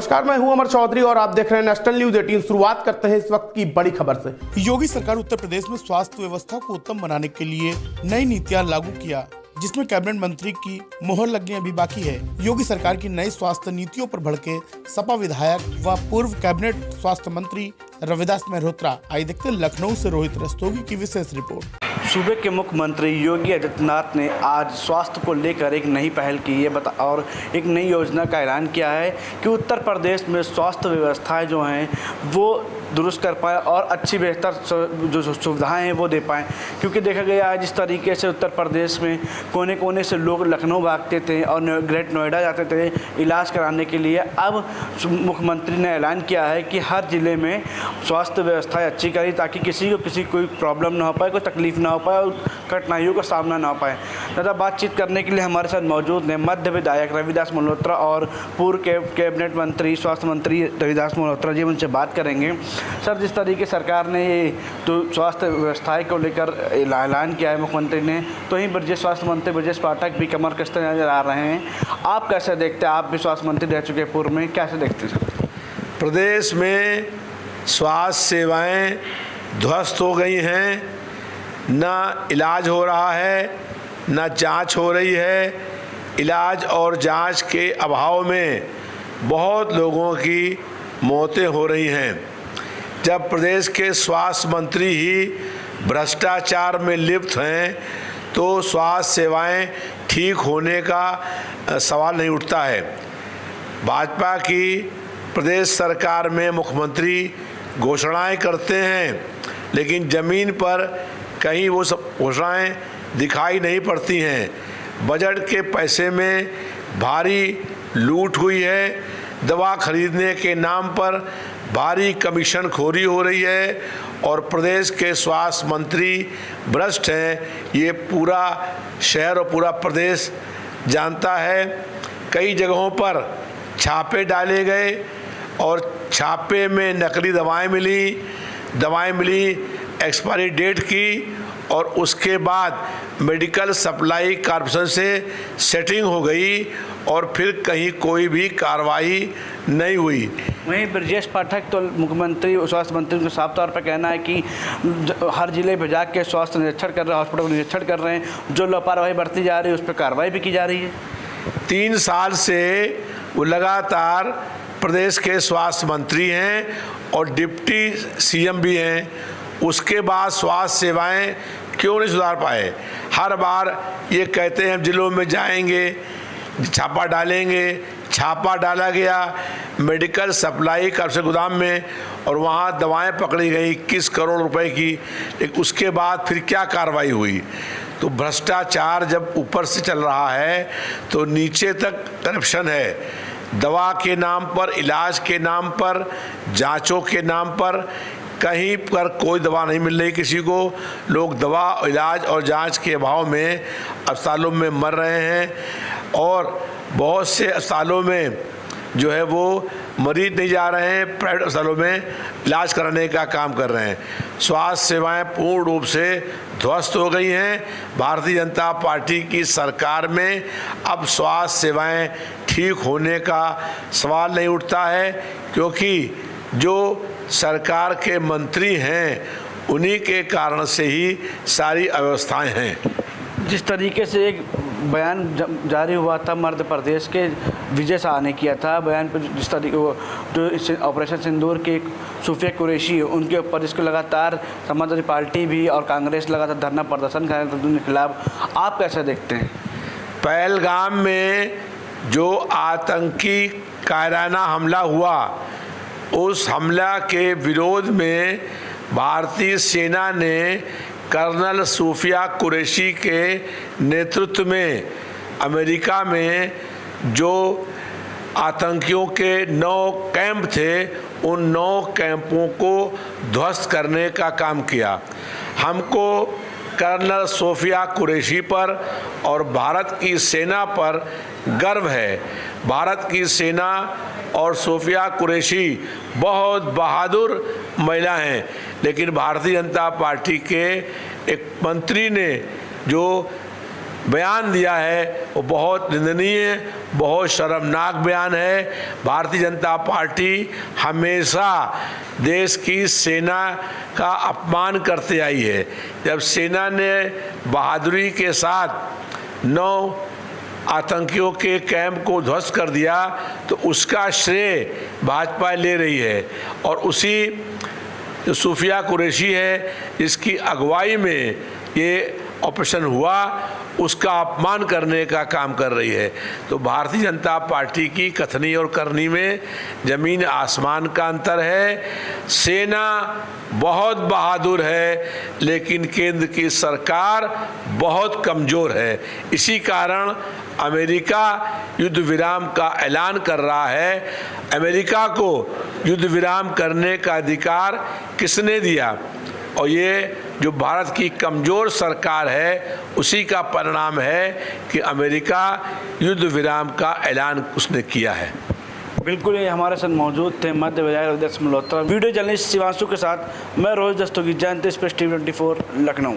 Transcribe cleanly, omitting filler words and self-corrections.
नमस्कार, मैं हूं अमर चौधरी और आप देख रहे हैं नेशनल न्यूज 18। शुरुआत करते हैं इस वक्त की बड़ी खबर से। योगी सरकार उत्तर प्रदेश में स्वास्थ्य व्यवस्था को उत्तम बनाने के लिए नई नीतियां लागू किया, जिसमें कैबिनेट मंत्री की मोहर लगनी अभी बाकी है। योगी सरकार की नई स्वास्थ्य नीतियों पर भड़के सपा विधायक व पूर्व कैबिनेट स्वास्थ्य मंत्री रविदास मेहरोत्रा। आइए देखते हैं लखनऊ से रोहित रस्तोगी की विशेष रिपोर्ट। सूबे के मुख्यमंत्री योगी आदित्यनाथ ने आज स्वास्थ्य को लेकर एक नई पहल की है और एक नई योजना का ऐलान किया है कि उत्तर प्रदेश में स्वास्थ्य व्यवस्थाएं जो हैं वो दुरुस्त कर पाए और अच्छी बेहतर जो सुविधाएं हैं वो दे पाएँ। क्योंकि देखा गया है जिस तरीके से उत्तर प्रदेश में कोने कोने से लोग लखनऊ भागते थे और ग्रेट नोएडा जाते थे इलाज कराने के लिए, अब मुख्यमंत्री ने ऐलान किया है कि हर ज़िले में स्वास्थ्य व्यवस्थाएं अच्छी करी ताकि किसी को कोई प्रॉब्लम ना हो पाए, कोई तकलीफ ना हो पाए और कठिनाइयों का सामना ना हो पाए। ज़्यादा बातचीत करने के लिए हमारे साथ मौजूद हैं मध्य विधायक रविदास मेहरोत्रा और पूर्व कैबिनेट मंत्री स्वास्थ्य मंत्री रविदास मेहरोत्रा जी। उनसे बात करेंगे। सर, जिस तरीके सरकार ने ये तो स्वास्थ्य व्यवस्थाएं को लेकर ऐलान किया है मुख्यमंत्री ने, तो ही ब्रजेश स्वास्थ्य मंत्री ब्रजेश पाठक भी कमर कसते नजर आ रहे हैं। आप कैसे देखते हैं? आप भी स्वास्थ्य मंत्री रह चुके हैं पूर्व में, कैसे देखते हैं? प्रदेश में स्वास्थ्य सेवाएं ध्वस्त हो गई हैं, ना इलाज हो रहा है, ना जांच हो रही है। इलाज और जांच के अभाव में बहुत लोगों की मौतें हो रही हैं। जब प्रदेश के स्वास्थ्य मंत्री ही भ्रष्टाचार में लिप्त हैं तो स्वास्थ्य सेवाएं ठीक होने का सवाल नहीं उठता है। भाजपा की प्रदेश सरकार में मुख्यमंत्री घोषणाएं करते हैं, लेकिन ज़मीन पर कहीं वो सब घोषणाएं दिखाई नहीं पड़ती हैं। बजट के पैसे में भारी लूट हुई है, दवा खरीदने के नाम पर भारी कमीशन खोरी हो रही है और प्रदेश के स्वास्थ्य मंत्री भ्रष्ट हैं। ये पूरा शहर और पूरा प्रदेश जानता है। कई जगहों पर छापे डाले गए और छापे में नकली दवाएं मिली एक्सपायरी डेट की, और उसके बाद मेडिकल सप्लाई कॉर्पोरेशन से सेटिंग हो गई और फिर कहीं कोई भी कार्रवाई नहीं हुई। वहीं ब्रजेश पाठक तो मुख्यमंत्री स्वास्थ्य मंत्री को साफ तौर पर कहना है कि हर जिले में जाके स्वास्थ्य निरीक्षण कर रहे हैं, हॉस्पिटल निरीक्षण कर रहे हैं, जो लापरवाही बरती जा रही है उस पर कार्रवाई भी की जा रही है। 3 साल से वो लगातार प्रदेश के स्वास्थ्य मंत्री हैं और डिप्टी सीएम भी हैं। उसके बाद स्वास्थ्य सेवाएं क्यों नहीं सुधार पाए? हर बार ये कहते हैं जिलों में जाएंगे, छापा डालेंगे। छापा डाला गया मेडिकल सप्लाई कॉर्पोरेशन गोदाम में और वहाँ दवाएं पकड़ी गई 21 करोड़ रुपए की, लेकिन उसके बाद फिर क्या कार्रवाई हुई? तो भ्रष्टाचार जब ऊपर से चल रहा है तो नीचे तक करप्शन है। दवा के नाम पर, इलाज के नाम पर, जांचों के नाम पर कहीं पर कोई दवा नहीं मिल रही किसी को। लोग दवा, इलाज और जांच के अभाव में अस्पतालों में मर रहे हैं और बहुत से अस्पतालों में जो है वो मरीज नहीं जा रहे हैं, प्राइवेट अस्पतालों में इलाज कराने का काम कर रहे हैं। स्वास्थ्य सेवाएं पूर्ण रूप से ध्वस्त हो गई हैं। भारतीय जनता पार्टी की सरकार में अब स्वास्थ्य सेवाएं ठीक होने का सवाल नहीं उठता है, क्योंकि जो सरकार के मंत्री हैं उन्हीं के कारण से ही सारी अव्यवस्थाएं हैं। जिस तरीके से एक बयान जारी हुआ था मध्य प्रदेश के विजय शाह ने किया था, बयान पर जिस तरीके जो ऑपरेशन सिंदूर के सूफिया कुरैशी उनके ऊपर इसको लगातार समाजवादी पार्टी भी और कांग्रेस लगातार धरना प्रदर्शन कर रहे थे उनके खिलाफ। आप कैसे देखते हैं? पहलगाम में जो आतंकी कायराना हमला हुआ, उस हमला के विरोध में भारतीय सेना ने कर्नल सूफिया कुरैशी के नेतृत्व में अमेरिका में जो आतंकियों के 9 कैंप थे, उन 9 कैंपों को ध्वस्त करने का काम किया। हमको कर्नल सूफिया कुरैशी पर और भारत की सेना पर गर्व है। भारत की सेना और सूफिया कुरैशी बहुत बहादुर महिला हैं, लेकिन भारतीय जनता पार्टी के एक मंत्री ने जो बयान दिया है वो बहुत निंदनीय, बहुत शर्मनाक बयान है। भारतीय जनता पार्टी हमेशा देश की सेना का अपमान करते आई है। जब सेना ने बहादुरी के साथ 9 आतंकियों के कैंप को ध्वस्त कर दिया तो उसका श्रेय भाजपा ले रही है, और उसी जो सूफिया कुरैशी है जिसकी अगुवाई में ये ऑपरेशन हुआ उसका अपमान करने का काम कर रही है। तो भारतीय जनता पार्टी की कथनी और करनी में जमीन आसमान का अंतर है। सेना बहुत बहादुर है लेकिन केंद्र की सरकार बहुत कमज़ोर है। इसी कारण अमेरिका युद्ध विराम का ऐलान कर रहा है। अमेरिका को युद्ध विराम करने का अधिकार किसने दिया? और ये जो भारत की कमज़ोर सरकार है उसी का परिणाम है कि अमेरिका युद्ध विराम का ऐलान उसने किया है। बिल्कुल, ये हमारे साथ मौजूद थे मध्य विधायक अध्यक्ष मल्होत्रा। वीडियो जर्नलिस्ट शिवांशु के साथ मैं रोहित दस्तोगी, जयंत एक्सप्रेस टीवी 24 लखनऊ।